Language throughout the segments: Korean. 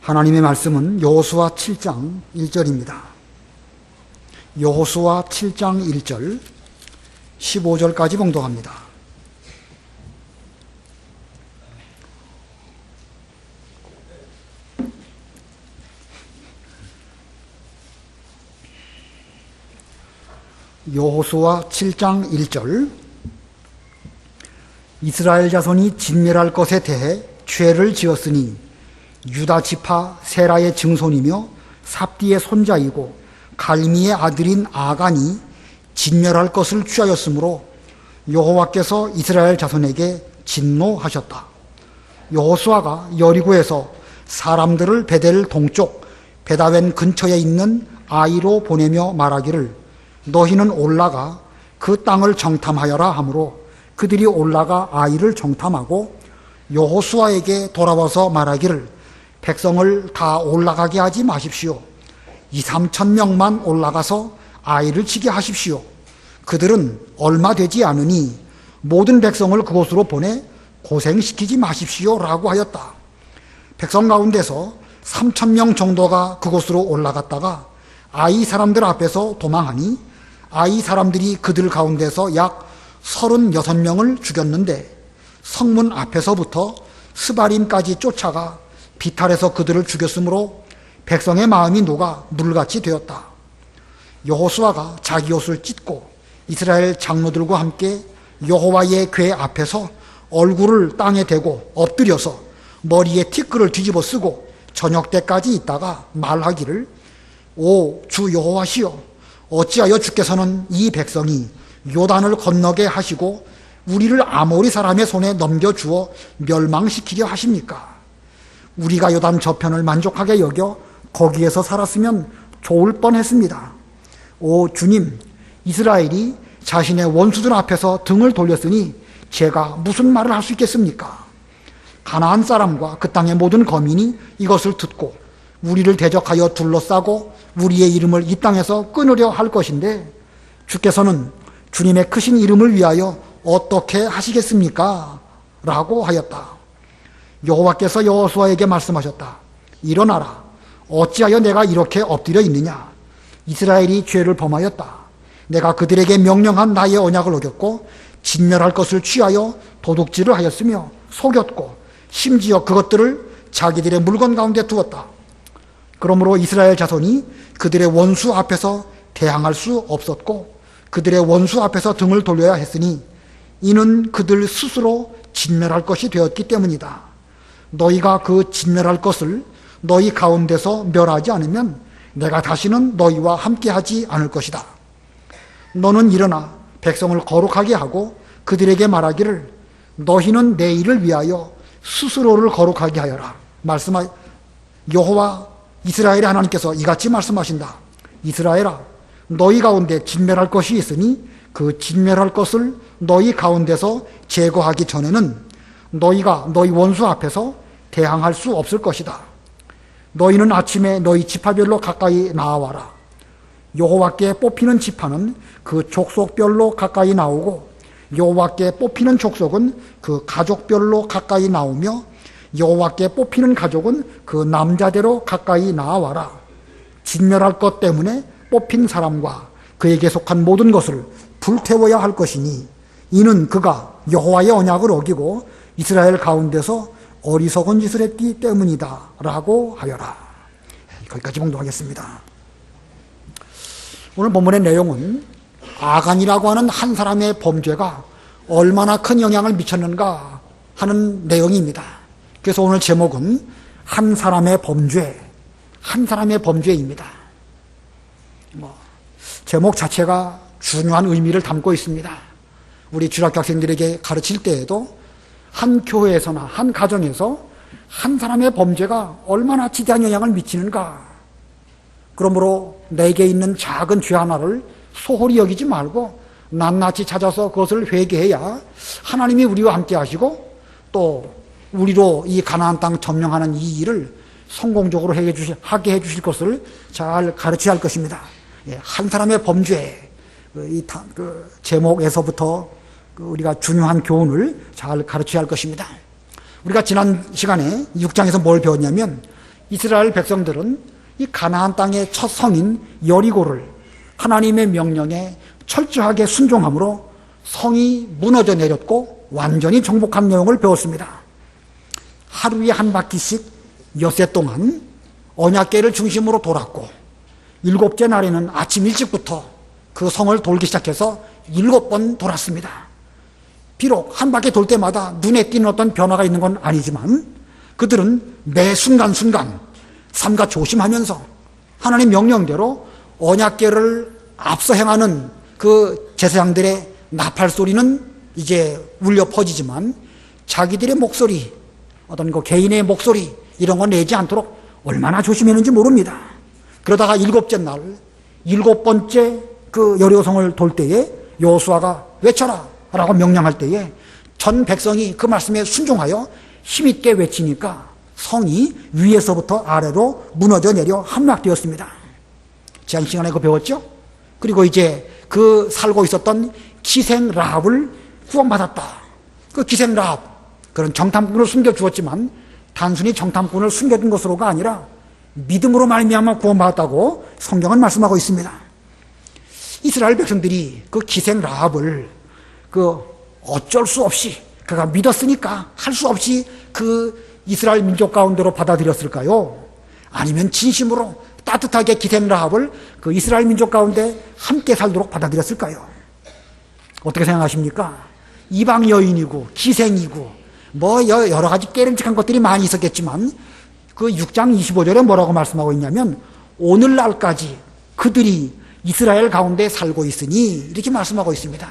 하나님의 말씀은 여호수아 7장 1절입니다. 여호수아 7장 1절 15절까지 봉독합니다. 여호수아 7장 1절 이스라엘 자손이 진멸할 것에 대해 죄를 지었으니 유다 지파 세라의 증손이며 삽디의 손자이고 갈미의 아들인 아간이 진멸할 것을 취하였으므로 여호와께서 이스라엘 자손에게 진노하셨다. 여호수아가 여리고에서 사람들을 베델 동쪽 베다웬 근처에 있는 아이로 보내며 말하기를 너희는 올라가 그 땅을 정탐하여라 하므로 그들이 올라가 아이를 정탐하고 여호수아에게 돌아와서 말하기를 백성을 다 올라가게 하지 마십시오. 2-3천 명만 올라가서 아이를 치게 하십시오. 그들은 얼마 되지 않으니 모든 백성을 그곳으로 보내 고생시키지 마십시오 라고 하였다. 백성 가운데서 3,000명 정도가 그곳으로 올라갔다가 아이 사람들 앞에서 도망하니 아이 사람들이 그들 가운데서 약 36명을 죽였는데 성문 앞에서부터 스바림까지 쫓아가 비탈에서 그들을 죽였으므로 백성의 마음이 녹아 물같이 되었다. 여호수아가 자기 옷을 찢고 이스라엘 장로들과 함께 여호와의 궤 앞에서 얼굴을 땅에 대고 엎드려서 머리에 티끌을 뒤집어 쓰고 저녁 때까지 있다가 말하기를 오 주 여호와시여 어찌하여 주께서는 이 백성이 요단을 건너게 하시고 우리를 아모리 사람의 손에 넘겨주어 멸망시키려 하십니까? 우리가 요단 저편을 만족하게 여겨 거기에서 살았으면 좋을 뻔했습니다. 오 주님, 이스라엘이 자신의 원수들 앞에서 등을 돌렸으니 제가 무슨 말을 할 수 있겠습니까? 가나안 사람과 그 땅의 모든 거민이 이것을 듣고 우리를 대적하여 둘러싸고 우리의 이름을 이 땅에서 끊으려 할 것인데 주께서는 주님의 크신 이름을 위하여 어떻게 하시겠습니까? 라고 하였다. 여호와께서 여호수아에게 말씀하셨다. 일어나라. 어찌하여 내가 이렇게 엎드려 있느냐? 이스라엘이 죄를 범하였다. 내가 그들에게 명령한 나의 언약을 어겼고 진멸할 것을 취하여 도둑질을 하였으며 속였고 심지어 그것들을 자기들의 물건 가운데 두었다. 그러므로 이스라엘 자손이 그들의 원수 앞에서 대항할 수 없었고 그들의 원수 앞에서 등을 돌려야 했으니 이는 그들 스스로 진멸할 것이 되었기 때문이다. 너희가 그 진멸할 것을 너희 가운데서 멸하지 않으면 내가 다시는 너희와 함께하지 않을 것이다. 너는 일어나 백성을 거룩하게 하고 그들에게 말하기를 너희는 내 일을 위하여 스스로를 거룩하게 하여라. 여호와 이스라엘의 하나님께서 이같이 말씀하신다. 이스라엘아, 너희 가운데 진멸할 것이 있으니 그 진멸할 것을 너희 가운데서 제거하기 전에는 너희가 너희 원수 앞에서 대항할 수 없을 것이다. 너희는 아침에 너희 지파별로 가까이 나와라. 여호와께 뽑히는 지파는 그 족속별로 가까이 나오고 여호와께 뽑히는 족속은 그 가족별로 가까이 나오며 여호와께 뽑히는 가족은 그 남자대로 가까이 나와라. 진멸할 것 때문에 뽑힌 사람과 그에게 속한 모든 것을 불태워야 할 것이니 이는 그가 여호와의 언약을 어기고 이스라엘 가운데서 어리석은 짓을 했기 때문이다 라고 하여라. 거기까지 봉독하겠습니다. 오늘 본문의 내용은 아간이라고 하는 한 사람의 범죄가 얼마나 큰 영향을 미쳤는가 하는 내용입니다. 그래서 오늘 제목은 한 사람의 범죄입니다. 제목 자체가 중요한 의미를 담고 있습니다. 우리 주일학교 학생들에게 가르칠 때에도 한 교회에서나 한 가정에서 한 사람의 범죄가 얼마나 지대한 영향을 미치는가. 그러므로 내게 있는 작은 죄 하나를 소홀히 여기지 말고 낱낱이 찾아서 그것을 회개해야 하나님이 우리와 함께 하시고 또 우리로 이 가나안 땅 점령하는 이 일을 성공적으로 하게 해주실 것을 잘 가르쳐야 할 것입니다. 한 사람의 범죄, 이 제목에서부터 우리가 중요한 교훈을 잘 가르쳐야 할 것입니다. 우리가 지난 시간에 6장에서 뭘 배웠냐면 이스라엘 백성들은 이 가나안 땅의 첫 성인 여리고를 하나님의 명령에 철저하게 순종함으로 성이 무너져 내렸고 완전히 정복한 내용을 배웠습니다. 하루에 한 바퀴씩 엿새 동안 언약궤를 중심으로 돌았고, 일곱째 날에는 아침 일찍부터 그 성을 돌기 시작해서 7번 돌았습니다. 비록 한 바퀴 돌 때마다 눈에 띄는 어떤 변화가 있는 건 아니지만 그들은 매 순간순간 삼가 조심하면서 하나님 명령대로 언약궤를 앞서 행하는 그 제사장들의 나팔 소리는 이제 울려 퍼지지만 자기들의 목소리, 어떤 그 개인의 목소리 이런 건 내지 않도록 얼마나 조심했는지 모릅니다. 그러다가 7째 날 7번째 그 여리고성을 돌 때에 여호수아가 외쳐라 라고 명령할 때에 전 백성이 그 말씀에 순종하여 힘있게 외치니까 성이 위에서부터 아래로 무너져 내려 함락되었습니다. 지난 시간에 그거 배웠죠? 그리고 이제 그 살고 있었던 기생 라합을 구원받았다. 그 기생 라합, 그런 정탐꾼을 숨겨주었지만 단순히 정탐꾼을 숨겨둔 것으로가 아니라 믿음으로 말미암아 구원받았다고 성경은 말씀하고 있습니다. 이스라엘 백성들이 그 기생 라합을 그 어쩔 수 없이 그가 믿었으니까 할 수 없이 그 이스라엘 민족 가운데로 받아들였을까요? 아니면 진심으로 따뜻하게 기생 라합을 그 이스라엘 민족 가운데 함께 살도록 받아들였을까요? 어떻게 생각하십니까? 이방 여인이고 기생이고 뭐 여러 가지 깨름직한 것들이 많이 있었겠지만 그 6장 25절에 뭐라고 말씀하고 있냐면 오늘날까지 그들이 이스라엘 가운데 살고 있으니 이렇게 말씀하고 있습니다.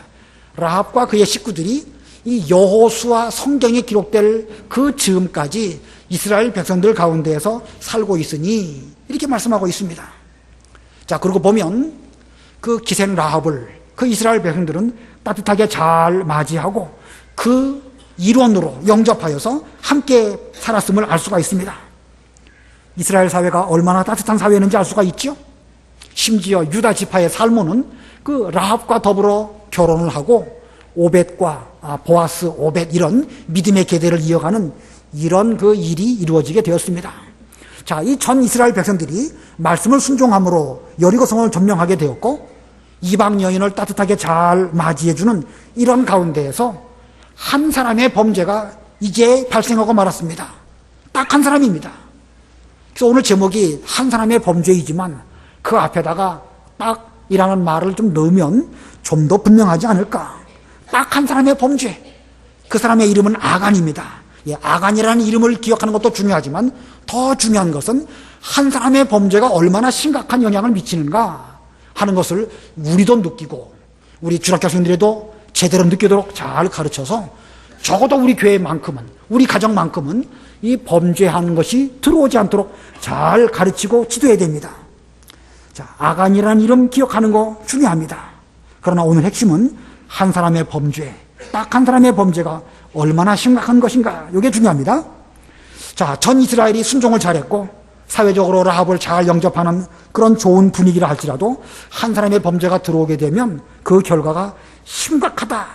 라합과 그의 식구들이 이 여호수아 성경에 기록될 그 즈음까지 이스라엘 백성들 가운데에서 살고 있으니 이렇게 말씀하고 있습니다. 자, 그러고 보면 그 기생 라합을 그 이스라엘 백성들은 따뜻하게 잘 맞이하고 그 일원으로 영접하여서 함께 살았음을 알 수가 있습니다. 이스라엘 사회가 얼마나 따뜻한 사회였는지 알 수가 있죠. 심지어 유다 지파의 살몬은 그 라합과 더불어 결혼을 하고 오벳과 보아스, 오벳 이런 믿음의 계대를 이어가는 이런 그 일이 이루어지게 되었습니다. 자, 이 전 이스라엘 백성들이 말씀을 순종함으로 여리고성을 점령하게 되었고 이방 여인을 따뜻하게 잘 맞이해주는 이런 가운데에서 한 사람의 범죄가 이제 발생하고 말았습니다. 딱 한 사람입니다. 그래서 오늘 제목이 한 사람의 범죄이지만 그 앞에다가 딱이라는 말을 좀 넣으면 좀 더 분명하지 않을까. 딱 한 사람의 범죄. 그 사람의 이름은 아간입니다. 예, 아간이라는 이름을 기억하는 것도 중요하지만 더 중요한 것은 한 사람의 범죄가 얼마나 심각한 영향을 미치는가 하는 것을 우리도 느끼고 우리 주락교수님들도 제대로 느끼도록 잘 가르쳐서 적어도 우리 교회만큼은 우리 가정만큼은 이 범죄하는 것이 들어오지 않도록 잘 가르치고 지도해야 됩니다. 자, 아간이라는 이름 기억하는 거 중요합니다. 그러나 오늘 핵심은 한 사람의 범죄, 딱 한 사람의 범죄가 얼마나 심각한 것인가, 이게 중요합니다. 자, 전 이스라엘이 순종을 잘했고 사회적으로 라합을 잘 영접하는 그런 좋은 분위기라 할지라도 한 사람의 범죄가 들어오게 되면 그 결과가 심각하다.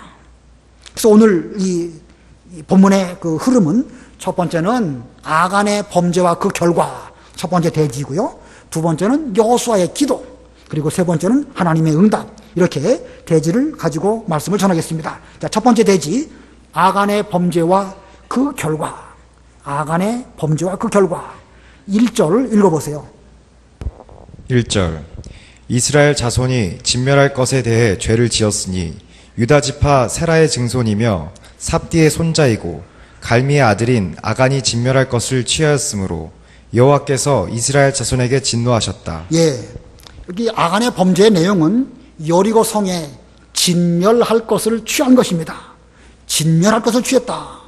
그래서 오늘 이 본문의 그 흐름은 첫 번째는 아간의 범죄와 그 결과, 첫 번째 대지고요. 두 번째는 여호수아의 기도, 그리고 세 번째는 하나님의 응답, 이렇게 대지를 가지고 말씀을 전하겠습니다. 자, 첫 번째 대지, 아간의 범죄와 그 결과. 아간의 범죄와 그 결과. 1절을 읽어보세요. 1절. 이스라엘 자손이 진멸할 것에 대해 죄를 지었으니 유다 지파 세라의 증손이며 삽디의 손자이고 갈미의 아들인 아간이 진멸할 것을 취하였으므로 여호와께서 이스라엘 자손에게 진노하셨다. 예, 여기 아간의 범죄의 내용은 여리고 성에 진멸할 것을 취한 것입니다. 진멸할 것을 취했다.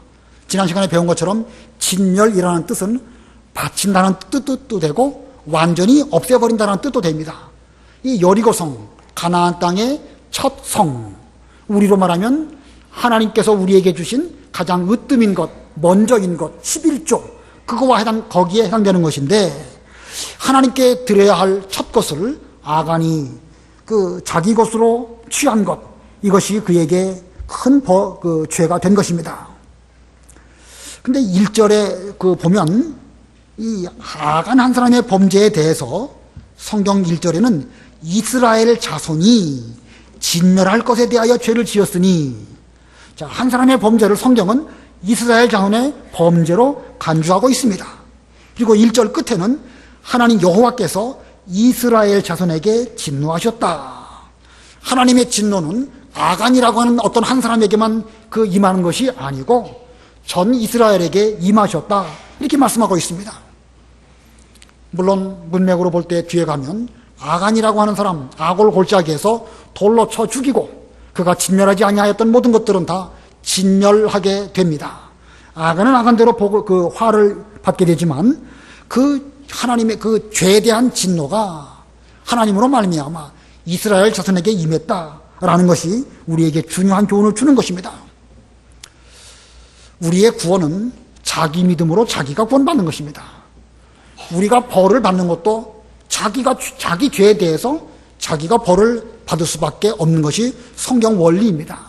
지난 시간에 배운 것처럼 진멸이라는 뜻은 바친다는 뜻도 되고 완전히 없애버린다는 뜻도 됩니다. 이 여리고성, 가나안 땅의 첫 성, 우리로 말하면 하나님께서 우리에게 주신 가장 으뜸인 것, 먼저인 것, 11조, 그거와 거기에 해당되는 것인데, 하나님께 드려야 할 첫 것을 아간이 그 자기 것으로 취한 것, 이것이 그에게 큰 죄가 된 것입니다. 근데 1절에 보면 이 아간 한 사람의 범죄에 대해서 성경 1절에는 이스라엘 자손이 진멸할 것에 대하여 죄를 지었으니, 자, 한 사람의 범죄를 성경은 이스라엘 자손의 범죄로 간주하고 있습니다. 그리고 1절 끝에는 하나님 여호와께서 이스라엘 자손에게 진노하셨다. 하나님의 진노는 아간이라고 하는 어떤 한 사람에게만 임하는 것이 아니고 전 이스라엘에게 임하셨다, 이렇게 말씀하고 있습니다. 물론 문맥으로 볼 때 뒤에 가면 아간이라고 하는 사람, 아골 골짜기에서 돌로 쳐 죽이고 그가 진멸하지 아니하였던 모든 것들은 다 진멸하게 됩니다. 아간은 아간대로 그 화를 받게 되지만 하나님의 죄에 대한 진노가 하나님으로 말미암아 이스라엘 자손에게 임했다라는 것이 우리에게 중요한 교훈을 주는 것입니다. 우리의 구원은 자기 믿음으로 자기가 구원받는 것입니다. 우리가 벌을 받는 것도 자기 죄에 대해서 자기가 벌을 받을 수밖에 없는 것이 성경 원리입니다.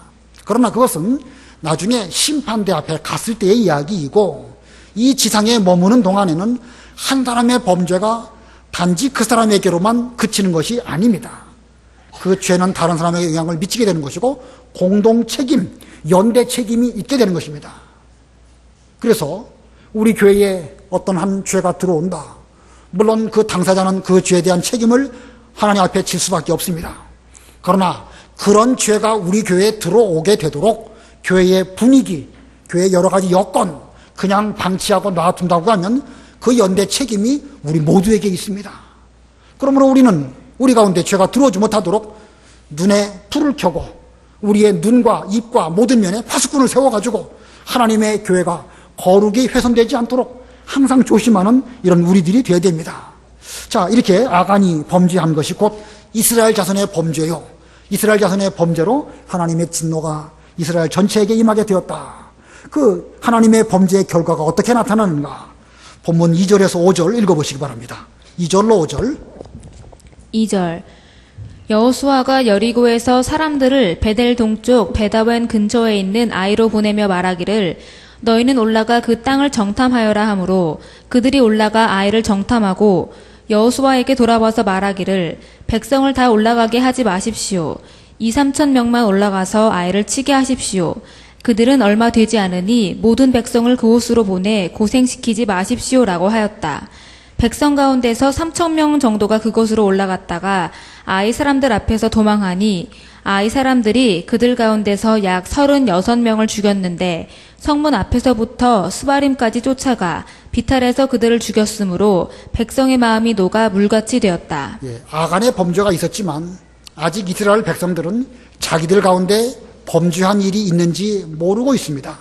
그러나 그것은 나중에 심판대 앞에 갔을 때의 이야기이고, 이 지상에 머무는 동안에는 한 사람의 범죄가 단지 그 사람에게로만 그치는 것이 아닙니다. 그 죄는 다른 사람에게 영향을 미치게 되는 것이고 공동 책임, 연대 책임이 있게 되는 것입니다. 그래서 우리 교회에 어떤 한 죄가 들어온다. 물론 그 당사자는 그 죄에 대한 책임을 하나님 앞에 질 수밖에 없습니다. 그러나 그런 죄가 우리 교회에 들어오게 되도록 교회의 분위기, 교회의 여러 가지 여건 그냥 방치하고 놔둔다고 하면 그 연대 책임이 우리 모두에게 있습니다. 그러므로 우리는 우리 가운데 죄가 들어오지 못하도록 눈에 불을 켜고 우리의 눈과 입과 모든 면에 파수꾼을 세워가지고 하나님의 교회가 거룩이 훼손되지 않도록 항상 조심하는 이런 우리들이 되어야 됩니다. 자, 이렇게 아간이 범죄한 것이 곧 이스라엘 자손의 범죄요, 이스라엘 자손의 범죄로 하나님의 진노가 이스라엘 전체에게 임하게 되었다. 그 하나님의 범죄의 결과가 어떻게 나타나는가? 본문 2절에서 5절 읽어보시기 바랍니다. 2절로 5절. 2절. 여호수아가 여리고에서 사람들을 베델 동쪽 베다웬 근처에 있는 아이로 보내며 말하기를 너희는 올라가 그 땅을 정탐하여라 하므로 그들이 올라가 아이를 정탐하고 여호수아에게 돌아와서 말하기를 백성을 다 올라가게 하지 마십시오. 2-3천 명만 올라가서 아이를 치게 하십시오. 그들은 얼마 되지 않으니 모든 백성을 그곳으로 보내 고생시키지 마십시오라고 하였다. 백성 가운데서 3,000명 정도가 그곳으로 올라갔다가 아이 사람들 앞에서 도망하니 아이 사람들이 그들 가운데서 약 36명을 죽였는데 성문 앞에서부터 스바림까지 쫓아가 비탈에서 그들을 죽였으므로 백성의 마음이 녹아 물같이 되었다. 아간의 범죄가 있었지만 아직 이스라엘 백성들은 자기들 가운데 범죄한 일이 있는지 모르고 있습니다.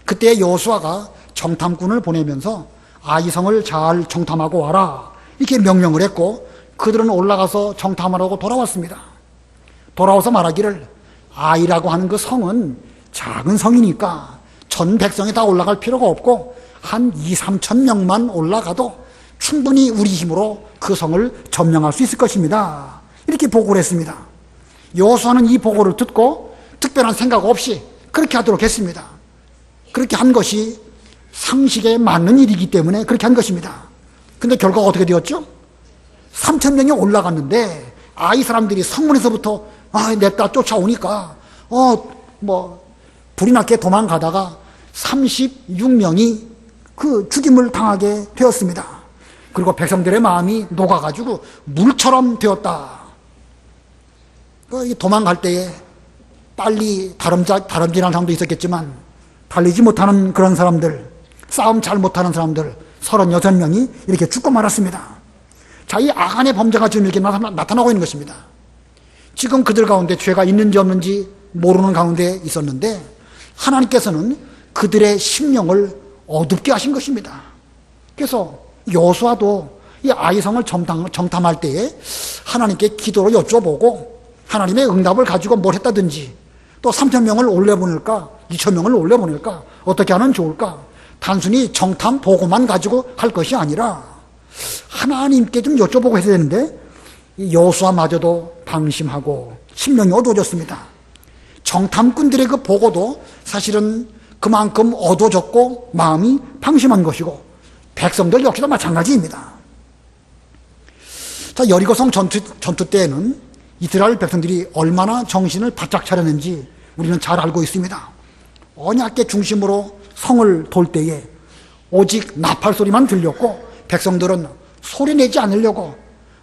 그때 여호수아가 정탐꾼을 보내면서 아이성을 잘 정탐하고 와라, 이렇게 명령을 했고 그들은 올라가서 정탐하라고 돌아왔습니다. 돌아와서 말하기를 아이라고 하는 그 성은 작은 성이니까 전 백성이 다 올라갈 필요가 없고 한 2-3천 명만 올라가도 충분히 우리 힘으로 그 성을 점령할 수 있을 것입니다, 이렇게 보고를 했습니다. 여호수아는 이 보고를 듣고 특별한 생각 없이 그렇게 하도록 했습니다. 그렇게 한 것이 상식에 맞는 일이기 때문에 그렇게 한 것입니다. 근데 결과가 어떻게 되었죠? 3천 명이 올라갔는데 아이 사람들이 성문에서부터 냅다 쫓아오니까 불이 났게 도망가다가 36명이 그 죽임을 당하게 되었습니다. 그리고 백성들의 마음이 녹아가지고 물처럼 되었다. 도망갈 때에 빨리 다름질하는 사람도 있었겠지만 달리지 못하는 그런 사람들, 싸움 잘 못하는 사람들 36명이 이렇게 죽고 말았습니다. 자, 이 아간의 범죄가 지금 이렇게 나타나고 있는 것입니다. 지금 그들 가운데 죄가 있는지 없는지 모르는 가운데 있었는데 하나님께서는 그들의 심령을 어둡게 하신 것입니다. 그래서 여호수아도 이 아이성을 정탐할 때에 하나님께 기도로 여쭤보고 하나님의 응답을 가지고 뭘 했다든지, 또 3,000명을 올려보낼까 2,000명을 올려보낼까 어떻게 하면 좋을까, 단순히 정탐 보고만 가지고 할 것이 아니라 하나님께 좀 여쭤보고 해야 되는데 여호수아마저도 방심하고 심령이 어두워졌습니다. 정탐꾼들의 그 보고도 사실은 그만큼 어두워졌고 마음이 방심한 것이고 백성들 역시도 마찬가지입니다. 자, 여리고성 전투 때에는 이스라엘 백성들이 얼마나 정신을 바짝 차렸는지 우리는 잘 알고 있습니다. 언약궤 중심으로 성을 돌 때에 오직 나팔 소리만 들렸고 백성들은 소리 내지 않으려고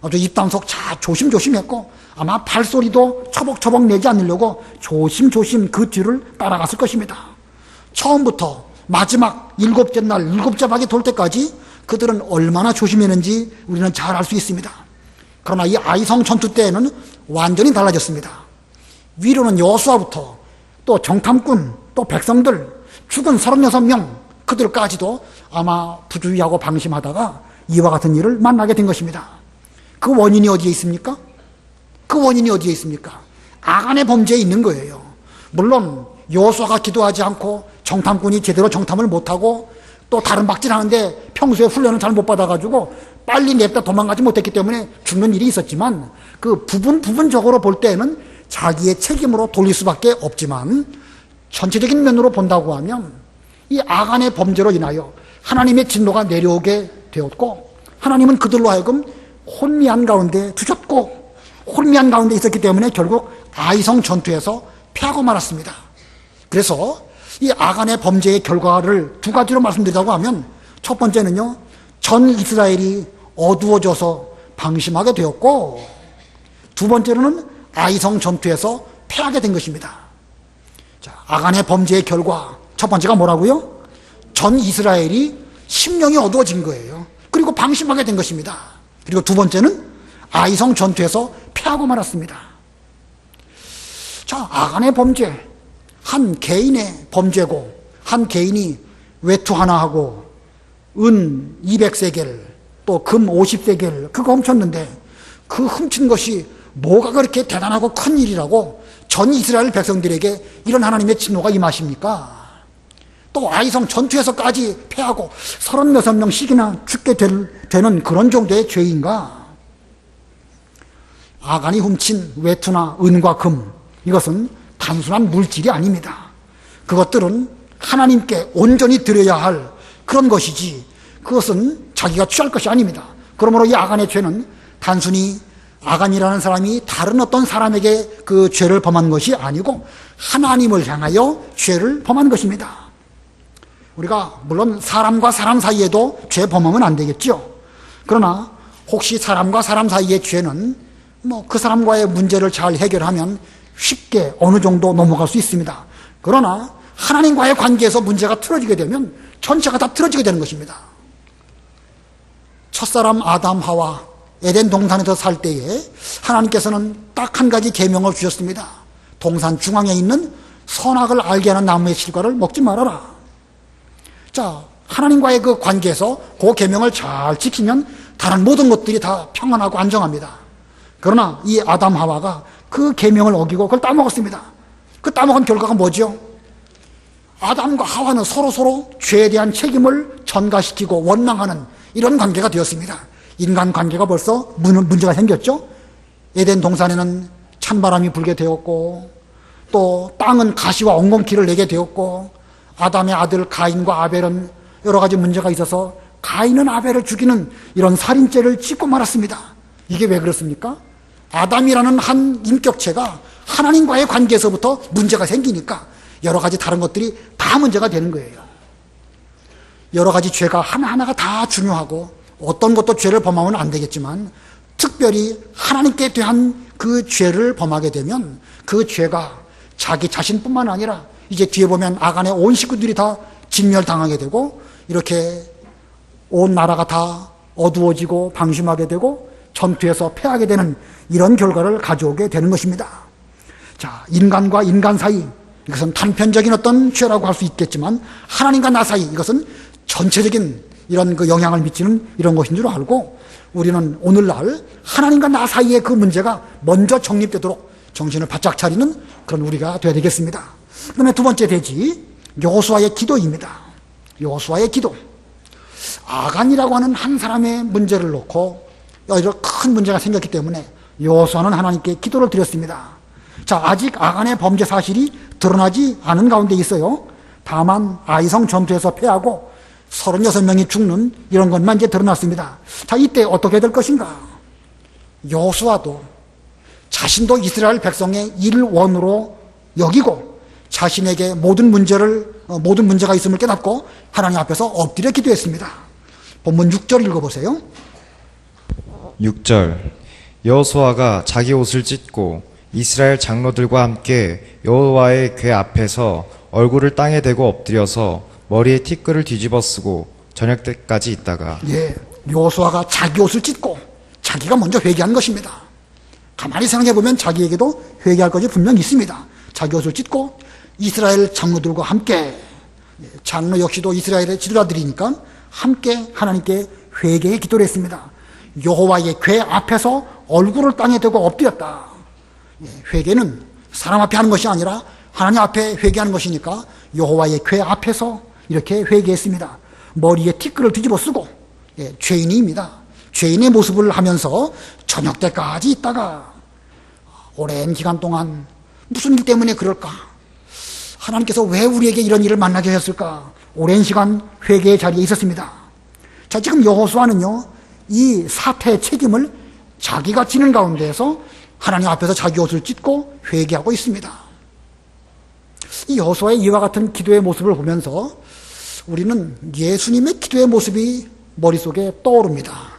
아주 입단속 조심조심했고 아마 발소리도 처벅처벅 내지 않으려고 조심조심 그 뒤를 따라갔을 것입니다. 처음부터 마지막 일곱째 날 일곱째 박이 돌 때까지 그들은 얼마나 조심했는지 우리는 잘 알 수 있습니다. 그러나 이 아이성 전투 때에는 완전히 달라졌습니다. 위로는 여호수아부터 또 정탐꾼 또 백성들 죽은 36명 그들까지도 아마 부주의하고 방심하다가 이와 같은 일을 만나게 된 것입니다. 그 원인이 어디에 있습니까? 그 원인이 어디에 있습니까? 아간의 범죄에 있는 거예요. 물론 여호수아가 기도하지 않고 정탐꾼이 제대로 정탐을 못하고 또 다른 박질하는데 평소에 훈련을 잘 못 받아가지고 빨리 냅다 도망가지 못했기 때문에 죽는 일이 있었지만 그 부분적으로 볼 때는 자기의 책임으로 돌릴 수밖에 없지만 전체적인 면으로 본다고 하면 이 아간의 범죄로 인하여 하나님의 진노가 내려오게 되었고 하나님은 그들로 하여금 혼미한 가운데 두셨고 혼미한 가운데 있었기 때문에 결국 아이성 전투에서 패하고 말았습니다. 그래서 이 아간의 범죄의 결과를 두 가지로 말씀드리자고 하면 첫 번째는요, 전 이스라엘이 어두워져서 방심하게 되었고 두 번째로는 아이성 전투에서 패하게 된 것입니다. 자, 아간의 범죄의 결과 첫 번째가 뭐라고요? 전 이스라엘이 심령이 어두워진 거예요. 그리고 방심하게 된 것입니다. 그리고 두 번째는 아이성 전투에서 패하고 말았습니다. 자, 아간의 범죄, 한 개인의 범죄고 한 개인이 외투 하나 하고 은 200세겔 또 금 50세겔 그거 훔쳤는데 그 훔친 것이 뭐가 그렇게 대단하고 큰 일이라고 전 이스라엘 백성들에게 이런 하나님의 진노가 임하십니까? 또 아이성 전투에서까지 패하고 36명씩이나 죽게 되는 그런 정도의 죄인가? 아간이 훔친 외투나 은과 금 이것은 단순한 물질이 아닙니다. 그것들은 하나님께 온전히 드려야 할 그런 것이지 그것은 자기가 취할 것이 아닙니다. 그러므로 이 아간의 죄는 단순히 아간이라는 사람이 다른 어떤 사람에게 그 죄를 범한 것이 아니고 하나님을 향하여 죄를 범한 것입니다. 우리가 물론 사람과 사람 사이에도 죄 범하면 안 되겠죠. 그러나 혹시 사람과 사람 사이의 죄는 그 사람과의 문제를 잘 해결하면 쉽게 어느 정도 넘어갈 수 있습니다. 그러나 하나님과의 관계에서 문제가 틀어지게 되면 전체가 다 틀어지게 되는 것입니다. 첫사람 아담 하와 에덴 동산에서 살 때에 하나님께서는 딱 한 가지 계명을 주셨습니다. 동산 중앙에 있는 선악을 알게 하는 나무의 실과를 먹지 말아라. 자, 하나님과의 그 관계에서 그 계명을 잘 지키면 다른 모든 것들이 다 평안하고 안정합니다. 그러나 이 아담 하와가 그 계명을 어기고 그걸 따먹었습니다. 그 따먹은 결과가 뭐죠? 아담과 하와는 서로 죄에 대한 책임을 전가시키고 원망하는 이런 관계가 되었습니다. 인간 관계가 벌써 문제가 생겼죠. 에덴 동산에는 찬바람이 불게 되었고 또 땅은 가시와 엉겅퀴를 내게 되었고 아담의 아들 가인과 아벨은 여러 가지 문제가 있어서 가인은 아벨을 죽이는 이런 살인죄를 짓고 말았습니다. 이게 왜 그렇습니까? 아담이라는 한 인격체가 하나님과의 관계에서부터 문제가 생기니까 여러 가지 다른 것들이 다 문제가 되는 거예요. 여러 가지 죄가 하나하나가 다 중요하고 어떤 것도 죄를 범하면 안 되겠지만 특별히 하나님께 대한 그 죄를 범하게 되면 그 죄가 자기 자신뿐만 아니라 이제 뒤에 보면 아간의 온 식구들이 다 진멸당하게 되고 이렇게 온 나라가 다 어두워지고 방심하게 되고 전투에서 패하게 되는 이런 결과를 가져오게 되는 것입니다. 자, 인간과 인간 사이 이것은 단편적인 어떤 죄라고 할 수 있겠지만 하나님과 나 사이 이것은 전체적인 이런 그 영향을 미치는 이런 것인 줄 알고 우리는 오늘날 하나님과 나 사이의 그 문제가 먼저 정립되도록 정신을 바짝 차리는 그런 우리가 되어야 되겠습니다. 그다음에 두 번째 대지 여호수아의 기도입니다. 여호수아의 기도. 아간이라고 하는 한 사람의 문제를 놓고 이런 큰 문제가 생겼기 때문에 여호수아는 하나님께 기도를 드렸습니다. 자, 아직 아간의 범죄 사실이 드러나지 않은 가운데 있어요. 다만 아이성 전투에서 패하고 36명이 죽는 이런 것만 이제 드러났습니다. 자, 이때 어떻게 될 것인가? 여호수아도 자신도 이스라엘 백성의 일원으로 여기고 자신에게 모든 문제가 있음을 깨닫고 하나님 앞에서 엎드려 기도했습니다. 본문 6절 읽어보세요. 6절 여호수아가 자기 옷을 찢고 이스라엘 장로들과 함께 여호와의 궤 앞에서 얼굴을 땅에 대고 엎드려서 머리에 티끌을 뒤집어 쓰고 저녁 때까지 있다가 예, 여호수아가 자기 옷을 찢고 자기가 먼저 회개한 것입니다. 가만히 생각해보면 자기에게도 회개할 것이 분명히 있습니다. 자기 옷을 찢고 이스라엘 장로들과 함께, 장로 역시도 이스라엘의 지도자들이니까 함께 하나님께 회개의 기도를 했습니다. 여호와의 궤 앞에서 얼굴을 땅에 대고 엎드렸다. 회개는 사람 앞에 하는 것이 아니라 하나님 앞에 회개하는 것이니까 여호와의 궤 앞에서 이렇게 회개했습니다. 머리에 티끌을 뒤집어 쓰고, 죄인입니다. 죄인의 모습을 하면서 저녁 때까지 있다가 오랜 기간 동안 무슨 일 때문에 그럴까? 하나님께서 왜 우리에게 이런 일을 만나게 하셨을까? 오랜 시간 회개의 자리에 있었습니다. 자, 지금 여호수아는요, 이 사태의 책임을 자기가 지는 가운데에서 하나님 앞에서 자기 옷을 찢고 회개하고 있습니다. 이 여호수아의 이와 같은 기도의 모습을 보면서 우리는 예수님의 기도의 모습이 머릿속에 떠오릅니다.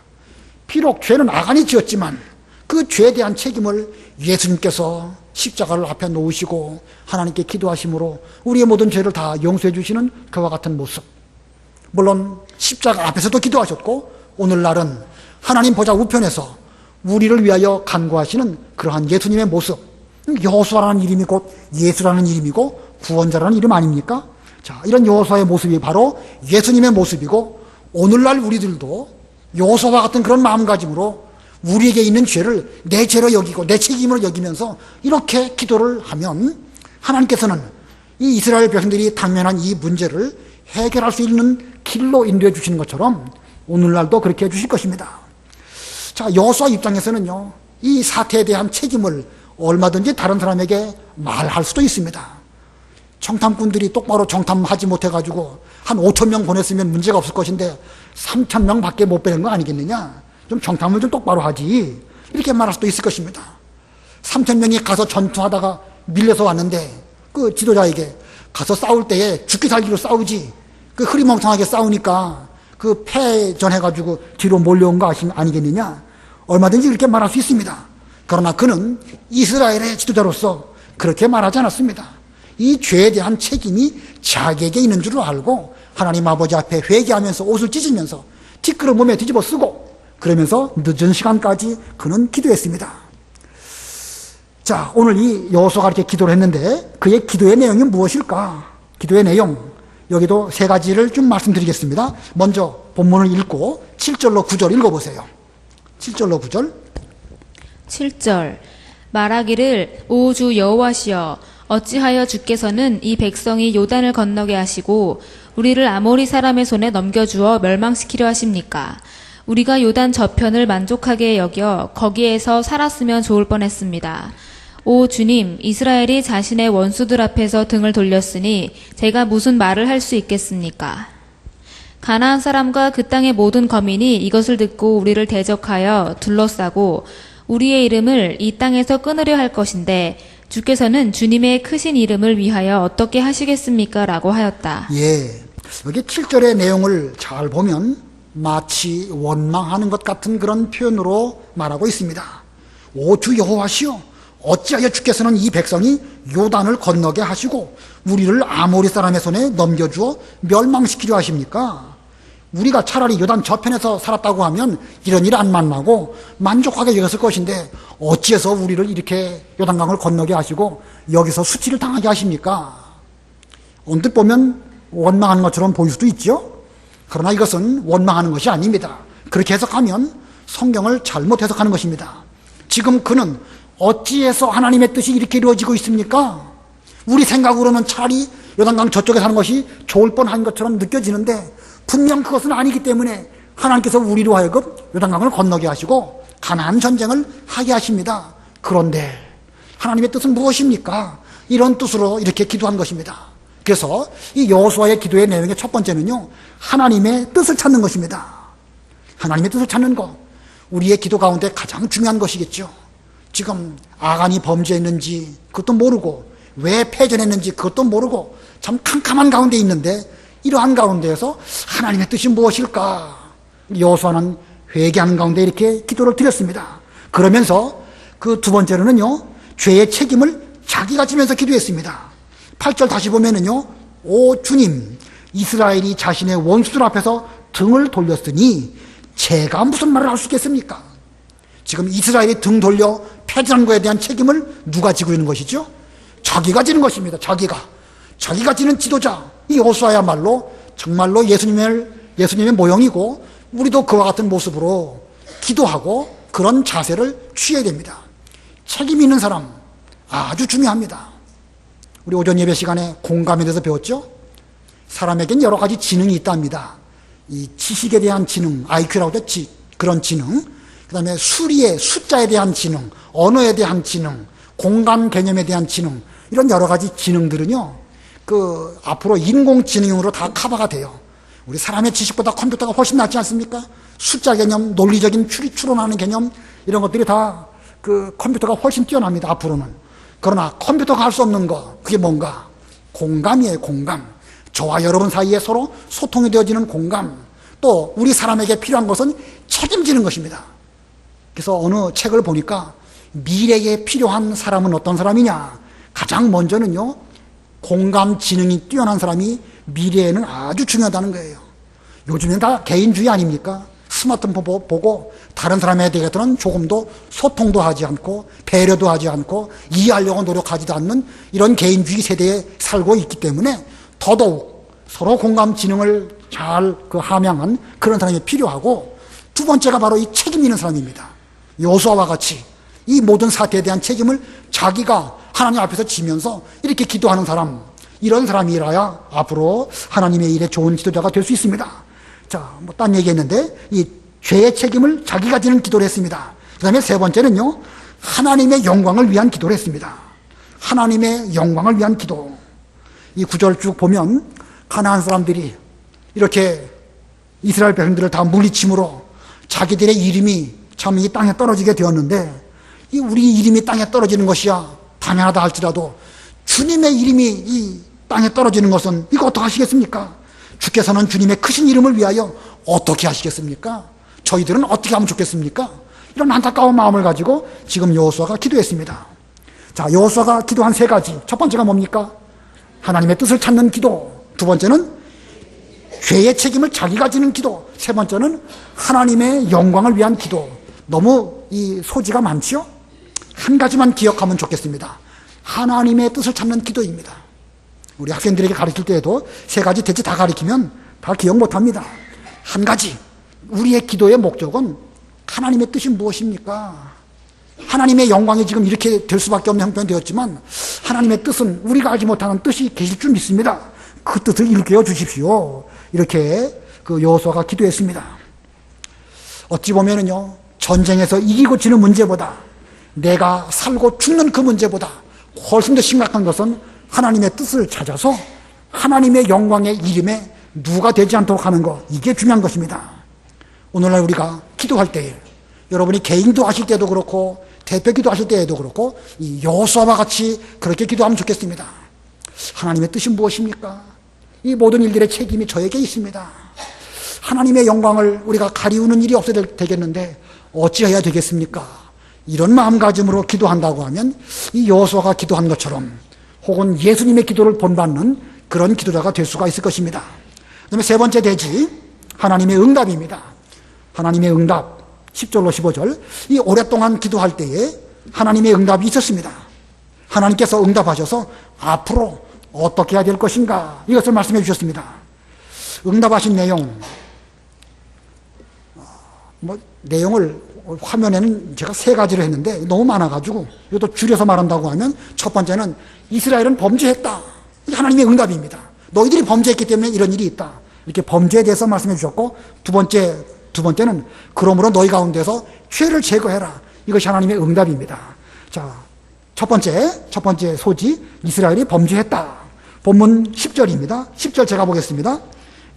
비록 죄는 아간이 지었지만 그 죄에 대한 책임을 예수님께서 십자가를 앞에 놓으시고 하나님께 기도하심으로 우리의 모든 죄를 다 용서해 주시는 그와 같은 모습. 물론 십자가 앞에서도 기도하셨고 오늘날은 하나님 보좌 우편에서 우리를 위하여 간구하시는 그러한 예수님의 모습. 여호수아라는 이름이 곧 예수라는 이름이고 구원자라는 이름 아닙니까? 자, 이런 여호수아의 모습이 바로 예수님의 모습이고 오늘날 우리들도 여호수아와 같은 그런 마음가짐으로 우리에게 있는 죄를 내 죄로 여기고 내 책임으로 여기면서 이렇게 기도를 하면 하나님께서는 이 이스라엘 백성들이 당면한 이 문제를 해결할 수 있는 길로 인도해 주시는 것처럼 오늘날도 그렇게 해 주실 것입니다. 자, 여호수아 입장에서는요, 이 사태에 대한 책임을 얼마든지 다른 사람에게 말할 수도 있습니다. 정탐꾼들이 똑바로 정탐하지 못해가지고 한 5,000명 보냈으면 문제가 없을 것인데 3,000명 밖에 못 보낸 거 아니겠느냐? 좀 정탐을 좀 똑바로 하지. 이렇게 말할 수도 있을 것입니다. 3,000명이 가서 전투하다가 밀려서 왔는데 그 지도자에게 가서 싸울 때에 죽기 살기로 싸우지. 그 흐리멍텅하게 싸우니까 그 패전해가지고 뒤로 몰려온 거 아니겠느냐? 얼마든지 이렇게 말할 수 있습니다. 그러나 그는 이스라엘의 지도자로서 그렇게 말하지 않았습니다. 이 죄에 대한 책임이 자기에게 있는 줄을 알고 하나님 아버지 앞에 회개하면서 옷을 찢으면서 티끌을 몸에 뒤집어 쓰고 그러면서 늦은 시간까지 그는 기도했습니다. 자, 오늘 이 여호수아가 이렇게 기도를 했는데 그의 기도의 내용이 무엇일까? 기도의 내용, 여기도 세 가지를 좀 말씀드리겠습니다. 먼저 본문을 읽고 7절로 9절 읽어보세요. 7절로 9절. 7절 말하기를 오 주 여호와시여 어찌하여 주께서는 이 백성이 요단을 건너게 하시고 우리를 아모리 사람의 손에 넘겨주어 멸망시키려 하십니까? 우리가 요단 저편을 만족하게 여겨 거기에서 살았으면 좋을 뻔했습니다. 오 주님, 이스라엘이 자신의 원수들 앞에서 등을 돌렸으니 제가 무슨 말을 할 수 있겠습니까? 가나안 사람과 그 땅의 모든 거민이 이것을 듣고 우리를 대적하여 둘러싸고 우리의 이름을 이 땅에서 끊으려 할 것인데 주께서는 주님의 크신 이름을 위하여 어떻게 하시겠습니까? 라고 하였다. 예, 여기 7절의 내용을 잘 보면 마치 원망하는 것 같은 그런 표현으로 말하고 있습니다. 오 주 여호와시여 어찌하여 주께서는 이 백성이 요단을 건너게 하시고 우리를 아모리 사람의 손에 넘겨주어 멸망시키려 하십니까? 우리가 차라리 요단 저편에서 살았다고 하면 이런 일 안 만나고 만족하게 여겼을 것인데 어찌해서 우리를 이렇게 요단강을 건너게 하시고 여기서 수치를 당하게 하십니까? 언뜻 보면 원망하는 것처럼 보일 수도 있죠. 그러나 이것은 원망하는 것이 아닙니다. 그렇게 해석하면 성경을 잘못 해석하는 것입니다. 지금 그는 어찌해서 하나님의 뜻이 이렇게 이루어지고 있습니까? 우리 생각으로는 차라리 요단강 저쪽에 사는 것이 좋을 뻔한 것처럼 느껴지는데 분명 그것은 아니기 때문에 하나님께서 우리로 하여금 요단강을 건너게 하시고 가나안 전쟁을 하게 하십니다. 그런데 하나님의 뜻은 무엇입니까? 이런 뜻으로 이렇게 기도한 것입니다. 그래서 이 여호수아의 기도의 내용의 첫 번째는요, 하나님의 뜻을 찾는 것입니다. 하나님의 뜻을 찾는 것, 우리의 기도 가운데 가장 중요한 것이겠죠. 지금 아간이 범죄했는지 그것도 모르고, 왜 패전했는지 그것도 모르고 참 캄캄한 가운데 있는데, 이러한 가운데에서 하나님의 뜻이 무엇일까? 여호수아는 회개하는 가운데 이렇게 기도를 드렸습니다. 그러면서 그 두 번째로는요, 죄의 책임을 자기가 지면서 기도했습니다. 8절 다시 보면은요, 오 주님, 이스라엘이 자신의 원수들 앞에서 등을 돌렸으니 제가 무슨 말을 할 수 있겠습니까? 지금 이스라엘이 등 돌려 패전한 것에 대한 책임을 누가 지고 있는 것이죠? 자기가 지는 것입니다. 자기가 지는 지도자, 이 여호수아야말로 정말로 예수님의 모형이고, 우리도 그와 같은 모습으로 기도하고 그런 자세를 취해야 됩니다. 책임 있는 사람 아주 중요합니다. 우리 오전 예배 시간에 공감에 대해서 배웠죠? 사람에겐 여러 가지 지능이 있답니다. 이 지식에 대한 지능, IQ라고 하죠. 그런 지능, 그 다음에 수리의 숫자에 대한 지능, 언어에 대한 지능, 공간 개념에 대한 지능, 이런 여러 가지 지능들은요, 앞으로 인공지능으로 다 커버가 돼요. 우리 사람의 지식보다 컴퓨터가 훨씬 낫지 않습니까? 숫자 개념, 논리적인 추론하는 개념, 이런 것들이 다 컴퓨터가 훨씬 뛰어납니다, 앞으로는. 그러나 컴퓨터가 할 수 없는 거, 그게 뭔가? 공감이에요, 공감. 저와 여러분 사이에 서로 소통이 되어지는 공감. 또 우리 사람에게 필요한 것은 책임지는 것입니다. 그래서 어느 책을 보니까 미래에 필요한 사람은 어떤 사람이냐? 가장 먼저는요, 공감 지능이 뛰어난 사람이 미래에는 아주 중요하다는 거예요. 요즘엔 다 개인주의 아닙니까? 스마트폰 보고 다른 사람에 대해서는 조금도 소통도 하지 않고 배려도 하지 않고 이해하려고 노력하지도 않는 이런 개인주의 세대에 살고 있기 때문에 더더욱 서로 공감 지능을 잘 함양한 그런 사람이 필요하고, 두 번째가 바로 이 책임 있는 사람입니다. 여호수아와 같이 이 모든 사태에 대한 책임을 자기가 하나님 앞에서 지면서 이렇게 기도하는 사람, 이런 사람이라야 앞으로 하나님의 일에 좋은 지도자가 될 수 있습니다. 자, 딴 얘기했는데, 이 죄의 책임을 자기가 지는 기도를 했습니다. 그 다음에 세 번째는요, 하나님의 영광을 위한 기도를 했습니다. 하나님의 영광을 위한 기도. 이 구절 쭉 보면 가나안 사람들이 이렇게 이스라엘 백성들을 다 물리침으로 자기들의 이름이 참 이 땅에 떨어지게 되었는데, 이 우리 이름이 땅에 떨어지는 것이야 당연하다 할지라도 주님의 이름이 이 땅에 떨어지는 것은 이거 어떻게 하시겠습니까? 주께서는 주님의 크신 이름을 위하여 어떻게 하시겠습니까? 저희들은 어떻게 하면 좋겠습니까? 이런 안타까운 마음을 가지고 지금 여호수아가 기도했습니다. 자, 여호수아가 기도한 세 가지. 첫 번째가 뭡니까? 하나님의 뜻을 찾는 기도. 두 번째는 죄의 책임을 자기가 지는 기도. 세 번째는 하나님의 영광을 위한 기도. 너무 이 소지가 많지요? 한 가지만 기억하면 좋겠습니다. 하나님의 뜻을 찾는 기도입니다. 우리 학생들에게 가르칠 때에도 세 가지 대체 다 가르치면 다 기억 못합니다. 한 가지, 우리의 기도의 목적은 하나님의 뜻이 무엇입니까? 하나님의 영광이 지금 이렇게 될 수밖에 없는 형편이 되었지만 하나님의 뜻은 우리가 알지 못하는 뜻이 계실 줄 믿습니다. 그 뜻을 일깨워 주십시오. 이렇게 여호수아가 기도했습니다. 어찌 보면은요, 전쟁에서 이기고 지는 문제보다 내가 살고 죽는 그 문제보다 훨씬 더 심각한 것은 하나님의 뜻을 찾아서 하나님의 영광의 이름에 누가 되지 않도록 하는 것, 이게 중요한 것입니다. 오늘날 우리가 기도할 때에, 여러분이 개인 기도하실 때도 그렇고 대표 기도하실 때에도 그렇고 이 여호수아와 같이 그렇게 기도하면 좋겠습니다. 하나님의 뜻이 무엇입니까? 이 모든 일들의 책임이 저에게 있습니다. 하나님의 영광을 우리가 가리우는 일이 없어야 되겠는데 어찌해야 되겠습니까? 이런 마음가짐으로 기도한다고 하면 이 여호수아가 기도한 것처럼 혹은 예수님의 기도를 본받는 그런 기도자가 될 수가 있을 것입니다. 그 다음에 세 번째 대지, 하나님의 응답입니다. 하나님의 응답, 10절로 15절. 이 오랫동안 기도할 때에 하나님의 응답이 있었습니다. 하나님께서 응답하셔서 앞으로 어떻게 해야 될 것인가, 이것을 말씀해 주셨습니다. 응답하신 내용을 화면에는 제가 세 가지를 했는데 너무 많아가지고 이것도 줄여서 말한다고 하면, 첫 번째는 이스라엘은 범죄했다. 이게 하나님의 응답입니다. 너희들이 범죄했기 때문에 이런 일이 있다. 이렇게 범죄에 대해서 말씀해 주셨고, 두 번째는 그러므로 너희 가운데서 죄를 제거해라. 이것이 하나님의 응답입니다. 자, 첫 번째 소지, 이스라엘이 범죄했다. 본문 10절입니다. 10절 제가 보겠습니다.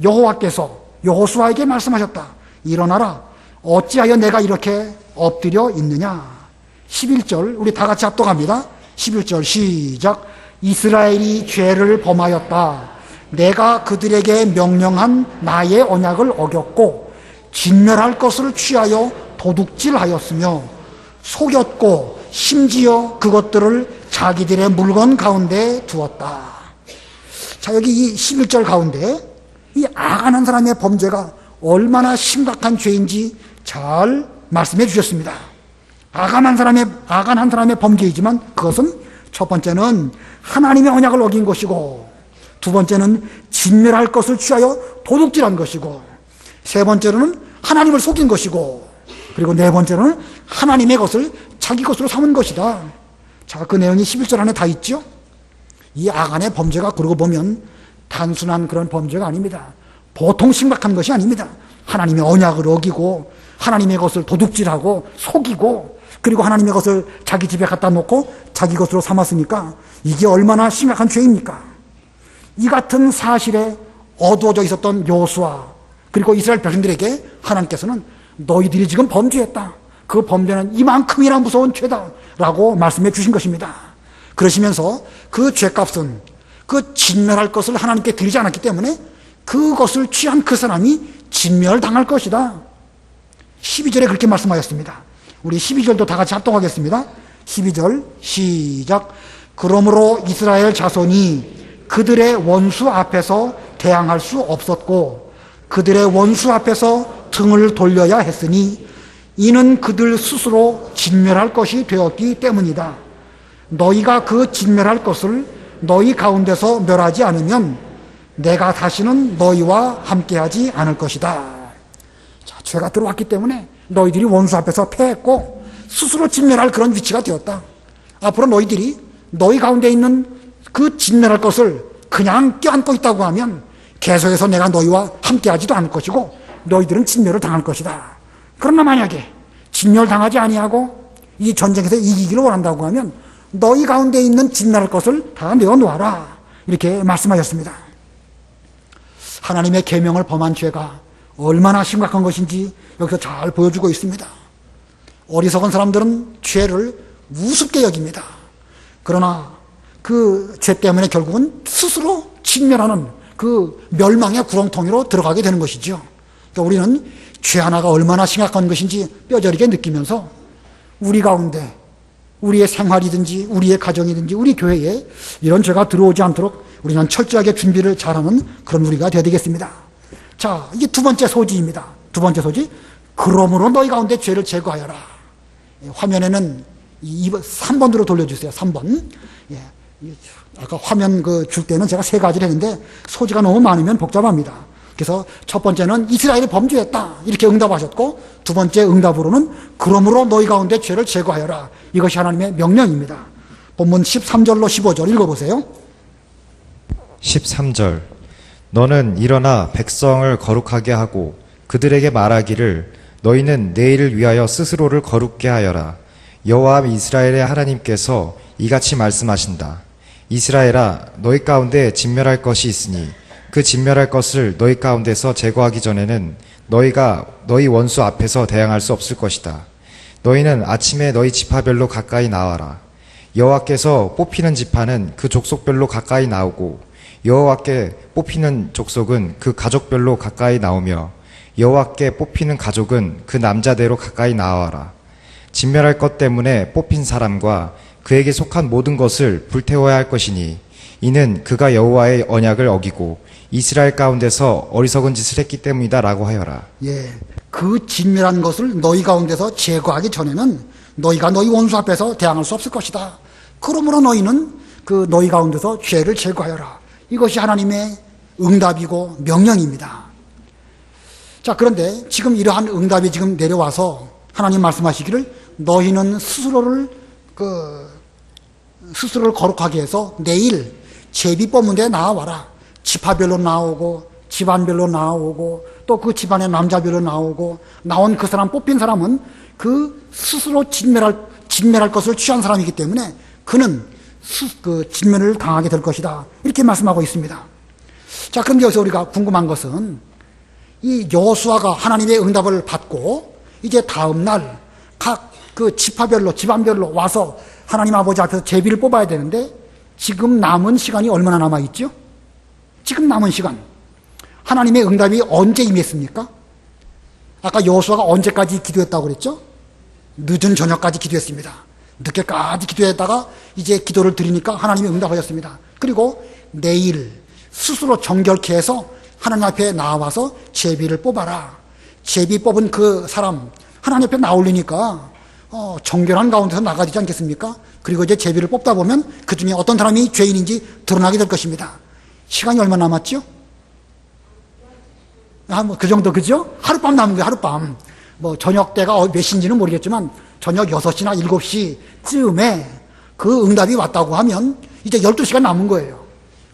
여호와께서 여호수아에게 말씀하셨다. 일어나라. 어찌하여 내가 이렇게 엎드려 있느냐. 11절 우리 다 같이 합독합니다. 11절 시작. 이스라엘이 죄를 범하였다. 내가 그들에게 명령한 나의 언약을 어겼고 진멸할 것을 취하여 도둑질하였으며 속였고 심지어 그것들을 자기들의 물건 가운데 두었다. 자, 여기 이 11절 가운데 이 악한 사람의 범죄가 얼마나 심각한 죄인지 잘 말씀해 주셨습니다. 악한 한 사람의 범죄이지만 그것은 첫 번째는 하나님의 언약을 어긴 것이고, 두 번째는 진멸할 것을 취하여 도둑질한 것이고, 세 번째로는 하나님을 속인 것이고, 그리고 네 번째로는 하나님의 것을 자기 것으로 삼은 것이다. 자, 그 내용이 11절 안에 다 있죠. 이 악한의 범죄가 그러고 보면 단순한 그런 범죄가 아닙니다. 보통 심각한 것이 아닙니다. 하나님의 언약을 어기고 하나님의 것을 도둑질하고 속이고, 그리고 하나님의 것을 자기 집에 갖다 놓고 자기 것으로 삼았으니까 이게 얼마나 심각한 죄입니까? 이 같은 사실에 어두워져 있었던 여호수아 그리고 이스라엘 백성들에게 하나님께서는 너희들이 지금 범죄했다. 그 범죄는 이만큼이나 무서운 죄다라고 말씀해 주신 것입니다. 그러시면서 그 죄값은 그 진멸할 것을 하나님께 드리지 않았기 때문에 그것을 취한 그 사람이 진멸당할 것이다. 12절에 그렇게 말씀하셨습니다. 우리 12절도 다 같이 합동하겠습니다. 12절 시작. 그러므로 이스라엘 자손이 그들의 원수 앞에서 대항할 수 없었고 그들의 원수 앞에서 등을 돌려야 했으니 이는 그들 스스로 진멸할 것이 되었기 때문이다. 너희가 그 진멸할 것을 너희 가운데서 멸하지 않으면 내가 다시는 너희와 함께하지 않을 것이다. 자, 죄가 들어왔기 때문에 너희들이 원수 앞에서 패했고 스스로 진멸할 그런 위치가 되었다. 앞으로 너희들이 너희 가운데 있는 그 진멸할 것을 그냥 껴안고 있다고 하면 계속해서 내가 너희와 함께하지도 않을 것이고 너희들은 진멸을 당할 것이다. 그러나 만약에 진멸당하지 아니하고 이 전쟁에서 이기기를 원한다고 하면 너희 가운데 있는 진멸할 것을 다 내어놓아라. 이렇게 말씀하셨습니다. 하나님의 계명을 범한 죄가 얼마나 심각한 것인지 여기서 잘 보여주고 있습니다. 어리석은 사람들은 죄를 우습게 여깁니다. 그러나 그 죄 때문에 결국은 스스로 진멸하는 그 멸망의 구렁텅이로 들어가게 되는 것이죠. 그러니까 우리는 죄 하나가 얼마나 심각한 것인지 뼈저리게 느끼면서 우리 가운데 우리의 생활이든지 우리의 가정이든지 우리 교회에 이런 죄가 들어오지 않도록 우리는 철저하게 준비를 잘하는 그런 우리가 되어야 되겠습니다. 자, 이게 두 번째 소지입니다. 두 번째 소지. 그러므로 너희 가운데 죄를 제거하여라. 화면에는 3번으로 돌려주세요. 3번. 예. 아까 화면 줄 때는 제가 세 가지를 했는데 소지가 너무 많으면 복잡합니다. 그래서 첫 번째는 이스라엘이 범죄했다. 이렇게 응답하셨고, 두 번째 응답으로는 그러므로 너희 가운데 죄를 제거하여라. 이것이 하나님의 명령입니다. 본문 13절로 15절 읽어보세요. 13절. 너는 일어나 백성을 거룩하게 하고 그들에게 말하기를 너희는 내일을 위하여 스스로를 거룩게 하여라. 여호와 이스라엘의 하나님께서 이같이 말씀하신다. 이스라엘아, 너희 가운데 진멸할 것이 있으니 그 진멸할 것을 너희 가운데서 제거하기 전에는 너희가 너희 원수 앞에서 대항할 수 없을 것이다. 너희는 아침에 너희 지파별로 가까이 나와라. 여호와께서 뽑히는 지파는 그 족속별로 가까이 나오고 여호와께 뽑히는 족속은 그 가족별로 가까이 나오며 여호와께 뽑히는 가족은 그 남자대로 가까이 나와라. 진멸할 것 때문에 뽑힌 사람과 그에게 속한 모든 것을 불태워야 할 것이니 이는 그가 여호와의 언약을 어기고 이스라엘 가운데서 어리석은 짓을 했기 때문이다 라고 하여라. 예, 그 진멸한 것을 너희 가운데서 제거하기 전에는 너희가 너희 원수 앞에서 대항할 수 없을 것이다. 그러므로 너희는 그 너희 가운데서 죄를 제거하여라. 이것이 하나님의 응답이고 명령입니다. 자, 그런데 지금 이러한 응답이 지금 내려와서 하나님 말씀하시기를 너희는 스스로를 거룩하게 해서 내일 제비뽑는데 나와라. 지파별로 나오고 집안별로 나오고 또 그 집안의 남자별로 나오고 나온 그 사람 뽑힌 사람은 그 스스로 진멸할 것을 취한 사람이기 때문에 그는 진멸을 당하게 될 것이다. 이렇게 말씀하고 있습니다. 자, 그런데 여기서 우리가 궁금한 것은 이 여호수아가 하나님의 응답을 받고 이제 다음 날 각 그 지파별로 집안별로 와서 하나님 아버지 앞에서 제비를 뽑아야 되는데 지금 남은 시간이 얼마나 남아 있죠? 지금 남은 시간. 하나님의 응답이 언제 임했습니까? 아까 여호수아가 언제까지 기도했다고 그랬죠? 늦은 저녁까지 기도했습니다. 늦게까지 기도했다가 이제 기도를 드리니까 하나님이 응답하셨습니다. 그리고 내일 스스로 정결케 해서 하나님 앞에 나와서 제비를 뽑아라. 제비 뽑은 그 사람 하나님 앞에 나올리니까 정결한 가운데서 나가야 되지 않겠습니까? 그리고 이제 제비를 뽑다 보면 그 중에 어떤 사람이 죄인인지 드러나게 될 것입니다. 시간이 얼마 남았죠? 그 정도, 그죠? 하룻밤 남은 거예요, 하룻밤. 저녁 때가 몇 시인지는 모르겠지만, 저녁 6시나 7시쯤에 그 응답이 왔다고 하면, 이제 12시간 남은 거예요.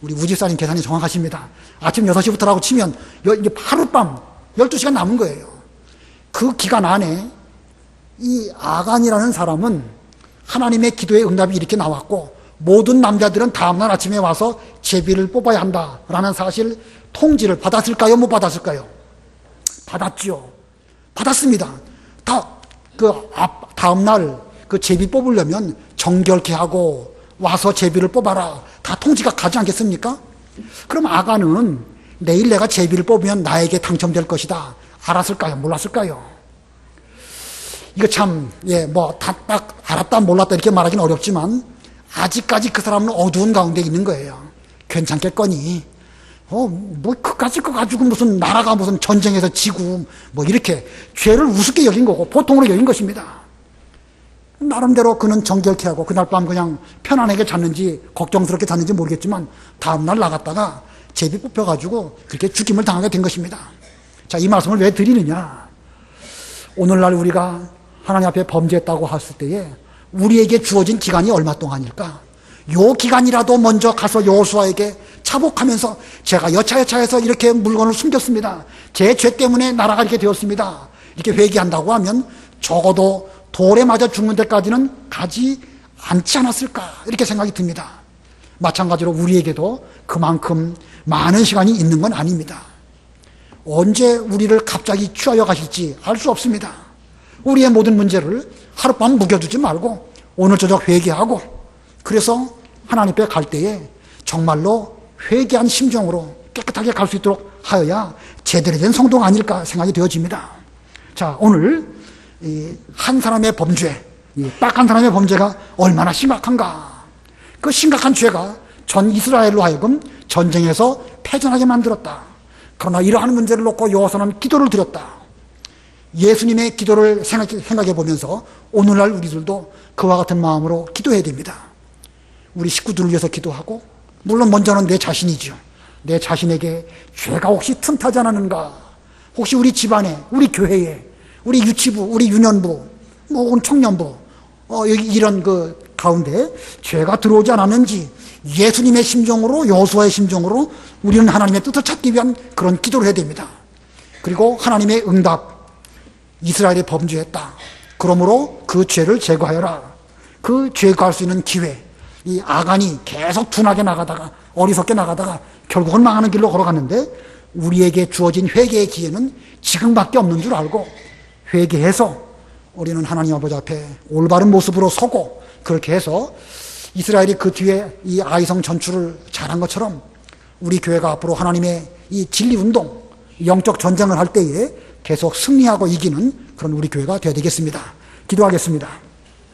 우리 우집사님 계산이 정확하십니다. 아침 6시부터라고 치면, 이제 하룻밤 12시간 남은 거예요. 그 기간 안에, 이 아간이라는 사람은 하나님의 기도의 응답이 이렇게 나왔고, 모든 남자들은 다음날 아침에 와서 제비를 뽑아야 한다라는 사실 통지를 받았을까요? 못 받았을까요? 받았죠. 받았습니다. 다음날 그 제비 뽑으려면 정결케 하고 와서 제비를 뽑아라. 다 통지가 가지 않겠습니까? 그럼 아간은 내일 내가 제비를 뽑으면 나에게 당첨될 것이다. 알았을까요? 몰랐을까요? 이거 참, 딱 알았다, 몰랐다 이렇게 말하기는 어렵지만 아직까지 그 사람은 어두운 가운데 있는 거예요. 괜찮겠거니. 그까짓 거 가지고 무슨 나라가 무슨 전쟁에서 지고 이렇게 죄를 우습게 여긴 거고 보통으로 여긴 것입니다. 나름대로 그는 정결케 하고 그날 밤 그냥 편안하게 잤는지 걱정스럽게 잤는지 모르겠지만 다음날 나갔다가 제비 뽑혀가지고 그렇게 죽임을 당하게 된 것입니다. 자, 이 말씀을 왜 드리느냐. 오늘날 우리가 하나님 앞에 범죄했다고 했을 때에 우리에게 주어진 기간이 얼마 동안일까? 요 기간이라도 먼저 가서 여호수아에게 차복하면서 제가 여차여차해서 이렇게 물건을 숨겼습니다. 제 죄 때문에 나라가 이렇게 되었습니다. 이렇게 회개한다고 하면 적어도 돌에 맞아 죽는 데까지는 가지 않지 않았을까? 이렇게 생각이 듭니다. 마찬가지로 우리에게도 그만큼 많은 시간이 있는 건 아닙니다. 언제 우리를 갑자기 취하여 가실지 알 수 없습니다. 우리의 모든 문제를 하룻밤 묵여두지 말고 오늘 저녁 회개하고 그래서 하나님 앞에 갈 때에 정말로 회개한 심정으로 깨끗하게 갈 수 있도록 하여야 제대로 된 성도가 아닐까 생각이 되어집니다. 자, 오늘 한 사람의 범죄, 딱 한 사람의 범죄가 얼마나 심각한가. 그 심각한 죄가 전 이스라엘로 하여금 전쟁에서 패전하게 만들었다. 그러나 이러한 문제를 놓고 여호수아는 기도를 드렸다. 예수님의 기도를 생각해 보면서 오늘날 우리들도 그와 같은 마음으로 기도해야 됩니다. 우리 식구들을 위해서 기도하고 물론 먼저는 내 자신이죠. 내 자신에게 죄가 혹시 틈타지 않았는가? 혹시 우리 집안에, 우리 교회에, 우리 유치부, 우리 유년부, 혹은 청년부 이런 그 가운데 죄가 들어오지 않았는지 예수님의 심정으로 여호수아의 심정으로 우리는 하나님의 뜻을 찾기 위한 그런 기도를 해야 됩니다. 그리고 하나님의 응답, 이스라엘이 범죄했다. 그러므로 그 죄를 제거하여라. 그 제거할 수 있는 기회, 이 아간이 계속 둔하게 나가다가 어리석게 나가다가 결국은 망하는 길로 걸어갔는데 우리에게 주어진 회개의 기회는 지금밖에 없는 줄 알고 회개해서 우리는 하나님 아버지 앞에 올바른 모습으로 서고 그렇게 해서 이스라엘이 그 뒤에 이 아이성 전투를 잘한 것처럼 우리 교회가 앞으로 하나님의 이 진리운동, 영적 전쟁을 할 때에 계속 승리하고 이기는 그런 우리 교회가 되어야 되겠습니다. 기도하겠습니다.